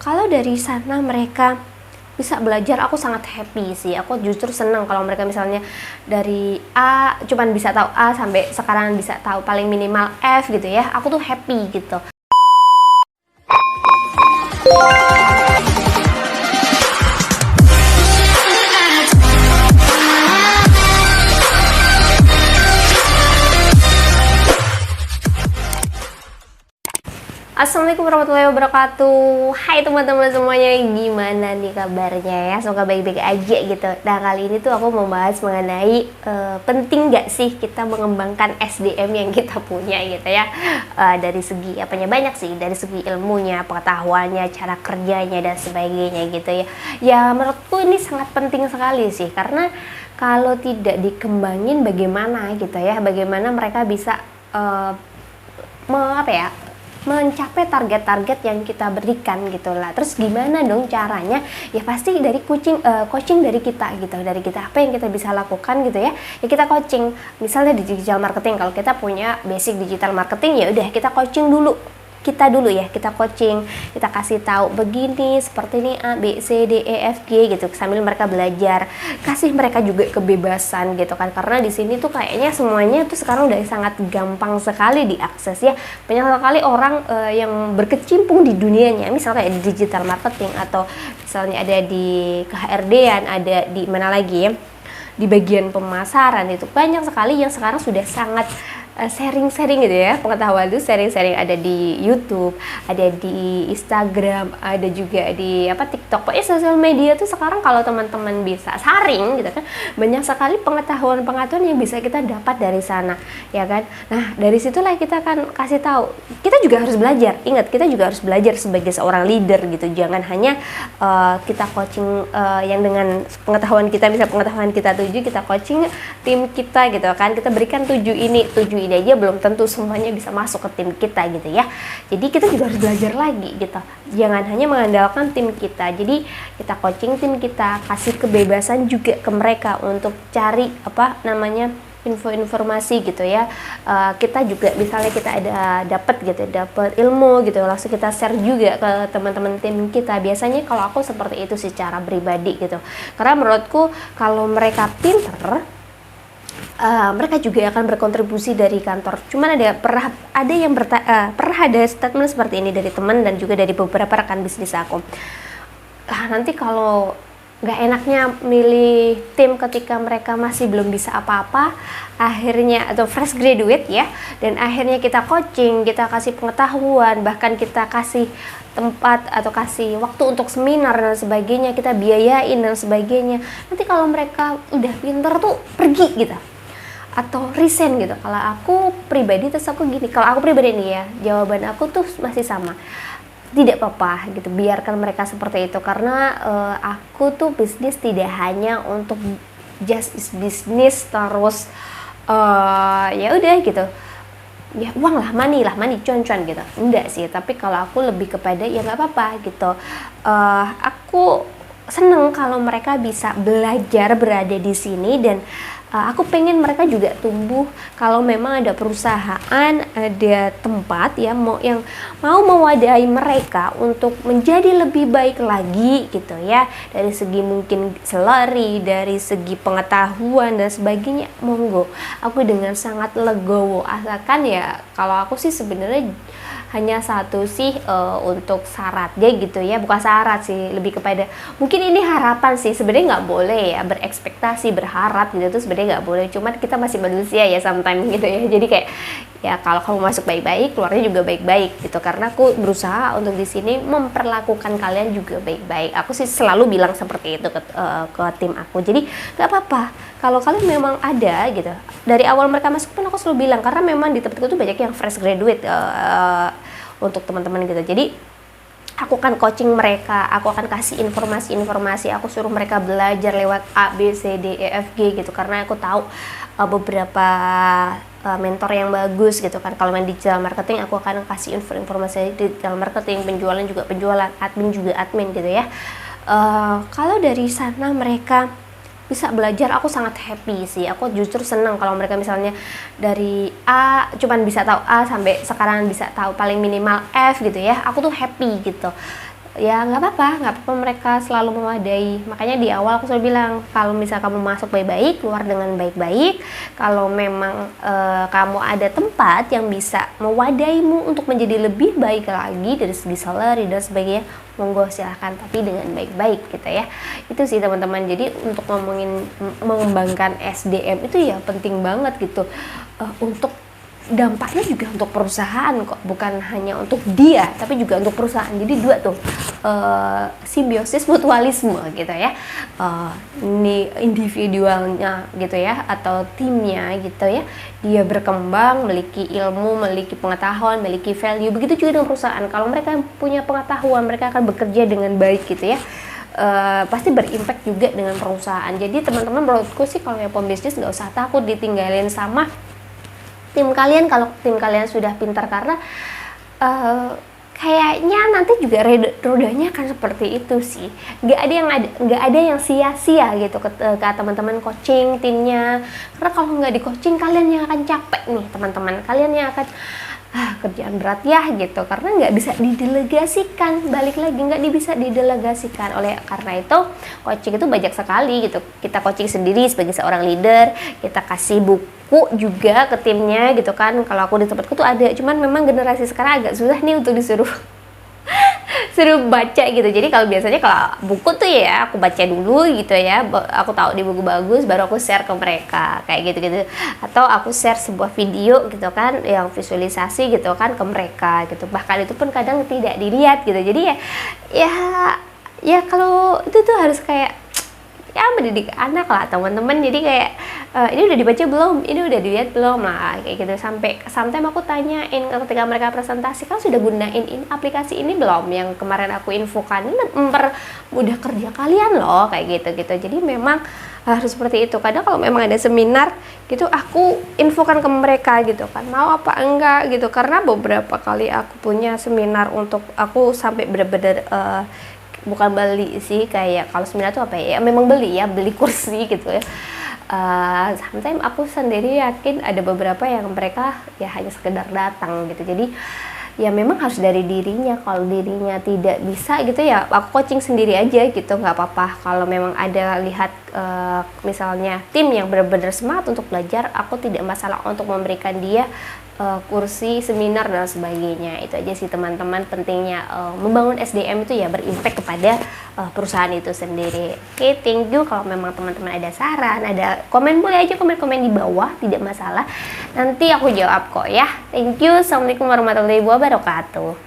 Kalau dari sana mereka bisa belajar, aku sangat happy sih. Aku justru senang kalau mereka misalnya dari A cuman bisa tahu A sampai sekarang bisa tahu paling minimal F gitu ya. Aku tuh happy gitu. Assalamualaikum warahmatullahi wabarakatuh. Hai teman-teman semuanya, gimana nih kabarnya ya? Semoga baik-baik aja gitu. Nah, kali ini tuh aku mau bahas mengenai penting gak sih kita mengembangkan SDM yang kita punya gitu ya. Dari segi apanya banyak sih, dari segi ilmunya, pengetahuannya, cara kerjanya dan sebagainya gitu ya. Ya menurutku ini sangat penting sekali sih, karena kalau tidak dikembangin bagaimana gitu ya, bagaimana mereka bisa mencapai target-target yang kita berikan gitu lah. Terus gimana dong caranya? Ya pasti dari coaching dari kita gitu. Dari kita apa yang kita bisa lakukan gitu ya. Ya kita coaching. Misalnya di digital marketing, kalau kita punya basic digital marketing, ya udah kita coaching dulu. Kita coaching, kita kasih tahu begini, seperti ini A, B, C, D, E, F, G gitu, sambil mereka belajar, kasih mereka juga kebebasan gitu kan, karena di sini tuh kayaknya semuanya tuh sekarang udah sangat gampang sekali diakses ya, banyak sekali orang yang berkecimpung di dunianya, misalnya di digital marketing atau misalnya ada di KHRD-an, ada di mana lagi ya, di bagian pemasaran, itu banyak sekali yang sekarang sudah sangat sharing-sharing gitu ya, pengetahuan itu sharing-sharing, ada di YouTube, ada di Instagram, ada juga di TikTok. Pokoknya sosial media tuh sekarang kalau teman-teman bisa sharing gitu kan, banyak sekali pengetahuan-pengetahuan yang bisa kita dapat dari sana, ya kan. Nah, dari situlah kita akan kasih tahu. Kita juga harus belajar. Ingat, kita juga harus belajar sebagai seorang leader gitu. Jangan hanya kita coaching yang dengan pengetahuan kita, bisa pengetahuan kita 7, kita coaching tim kita gitu kan. Kita berikan 7 ini aja belum tentu semuanya bisa masuk ke tim kita gitu ya. Jadi kita juga harus belajar lagi gitu. Jangan hanya mengandalkan tim kita. Jadi kita coaching tim kita, kasih kebebasan juga ke mereka untuk cari informasi gitu ya. Kita juga misalnya kita ada dapat ilmu gitu, langsung kita share juga ke teman-teman tim kita. Biasanya kalau aku seperti itu secara pribadi gitu. Karena menurutku kalau mereka pinter, mereka juga akan berkontribusi dari kantor. Cuman pernah ada statement seperti ini dari teman dan juga dari beberapa rekan bisnis aku. Nanti kalau nggak enaknya milih tim ketika mereka masih belum bisa apa-apa, akhirnya atau fresh graduate ya, dan akhirnya kita coaching, kita kasih pengetahuan, bahkan kita kasih tempat atau kasih waktu untuk seminar dan sebagainya, kita biayain dan sebagainya. Nanti kalau mereka udah pinter tuh pergi gitu atau resign gitu. Kalau aku pribadi nih ya, jawaban aku tuh masih sama, tidak apa-apa gitu, biarkan mereka seperti itu, karena aku tuh bisnis tidak hanya untuk just bisnis terus ya udah gitu ya, uang lah, money cuan-cuan gitu, enggak sih. Tapi kalau aku lebih kepada ya nggak apa-apa gitu, aku seneng kalau mereka bisa belajar berada di sini, dan aku pengen mereka juga tumbuh. Kalau memang ada perusahaan, ada tempat ya yang mau mewadahi mereka untuk menjadi lebih baik lagi gitu ya, dari segi mungkin salary, dari segi pengetahuan dan sebagainya, monggo, aku dengan sangat legowo. Asalkan ya, kalau aku sih sebenarnya hanya satu sih, untuk syaratnya gitu ya, bukan syarat sih, lebih kepada mungkin ini harapan sih. Sebenarnya nggak boleh ya berekspektasi, berharap gitu tuh sebenarnya nggak boleh, cuman kita masih manusia ya sometimes gitu ya. Jadi kayak ya kalau kamu masuk baik-baik, keluarnya juga baik-baik gitu, karena aku berusaha untuk di sini memperlakukan kalian juga baik-baik. Aku sih selalu bilang seperti itu ke tim aku. Jadi nggak apa-apa kalau kalian memang ada gitu, dari awal mereka masuk pun aku selalu bilang, karena memang di tempatku tuh banyak yang fresh graduate untuk teman-teman gitu. Jadi aku akan coaching mereka, aku akan kasih informasi, aku suruh mereka belajar lewat A, B, C, D, E, F, G gitu, karena aku tahu beberapa mentor yang bagus gitu kan. Kalau main digital marketing, aku akan kasih informasi digital marketing, penjualan juga penjualan, admin juga admin gitu ya. Kalau dari sana mereka bisa belajar, aku sangat happy sih. Aku justru senang kalau mereka misalnya dari A cuman bisa tahu A sampai sekarang bisa tahu paling minimal F gitu ya. Aku tuh happy gitu. ya nggak apa-apa mereka selalu mewadai. Makanya di awal aku selalu bilang, kalau misal kamu masuk baik-baik, keluar dengan baik-baik. Kalau memang kamu ada tempat yang bisa mewadaimu untuk menjadi lebih baik lagi dari segi salary dan sebagainya, monggo silahkan, tapi dengan baik-baik gitu ya. Itu sih teman-teman. Jadi untuk ngomongin mengembangkan SDM itu ya penting banget gitu, untuk dampaknya juga untuk perusahaan kok, bukan hanya untuk dia tapi juga untuk perusahaan. Jadi dua tuh, simbiosis mutualisme gitu ya, ini individualnya gitu ya atau timnya gitu ya, dia berkembang, memiliki ilmu, memiliki pengetahuan, memiliki value. Begitu juga dengan perusahaan, kalau mereka punya pengetahuan, mereka akan bekerja dengan baik gitu ya. Pasti berimpact juga dengan perusahaan. Jadi teman-teman, menurutku sih kalau yang pembisnis nggak usah takut ditinggalin sama tim kalian kalau tim kalian sudah pintar, karena kayaknya nanti juga rodanya akan seperti itu sih. Nggak ada yang sia-sia gitu ke teman-teman coaching timnya, karena kalau nggak di coaching kalian yang akan capek nih teman-teman, kalian yang akan kerjaan berat ya gitu, karena nggak bisa didelegasikan. Balik lagi, nggak bisa didelegasikan. Oleh karena itu coaching itu banyak sekali gitu. Kita coaching sendiri sebagai seorang leader, kita kasih buku juga ke timnya gitu kan. Kalau aku di tempatku tuh ada, cuman memang generasi sekarang agak susah nih untuk disuruh suruh baca gitu. Jadi kalau biasanya kalau buku tuh ya aku baca dulu gitu ya, aku tahu di buku bagus, baru aku share ke mereka kayak gitu-gitu. Atau aku share sebuah video gitu kan, yang visualisasi gitu kan ke mereka gitu. Bahkan itu pun kadang tidak dilihat gitu. Jadi ya kalau itu tuh harus kayak ya mendidik anak lah teman-teman. Jadi kayak ini udah dibaca belum, ini udah dilihat belum lah kayak gitu. Sampai sometimes aku tanyain ketika mereka presentasi, kan sudah gunain aplikasi ini belum yang kemarin aku infokan, ini mempermudah kerja kalian loh kayak gitu. Jadi memang harus seperti itu. Kadang kalau memang ada seminar gitu, aku infokan ke mereka gitu kan, mau apa enggak gitu. Karena beberapa kali aku punya seminar untuk aku sampai bener-bener bukan beli sih, kayak kalau seminar tuh apa ya, memang beli kursi gitu ya. Sometimes aku sendiri yakin ada beberapa yang mereka ya hanya sekedar datang gitu. Jadi ya memang harus dari dirinya. Kalau dirinya tidak bisa gitu ya aku coaching sendiri aja gitu, nggak apa-apa. Kalau memang ada lihat misalnya tim yang benar-benar semangat untuk belajar, aku tidak masalah untuk memberikan dia kursi, seminar dan sebagainya. Itu aja sih teman-teman, pentingnya membangun SDM itu ya berimpact kepada perusahaan itu sendiri. Oke, thank you. Kalau memang teman-teman ada saran, ada komen, boleh aja komen-komen di bawah, tidak masalah. Nanti aku jawab kok ya. Thank you. Assalamualaikum warahmatullahi wabarakatuh.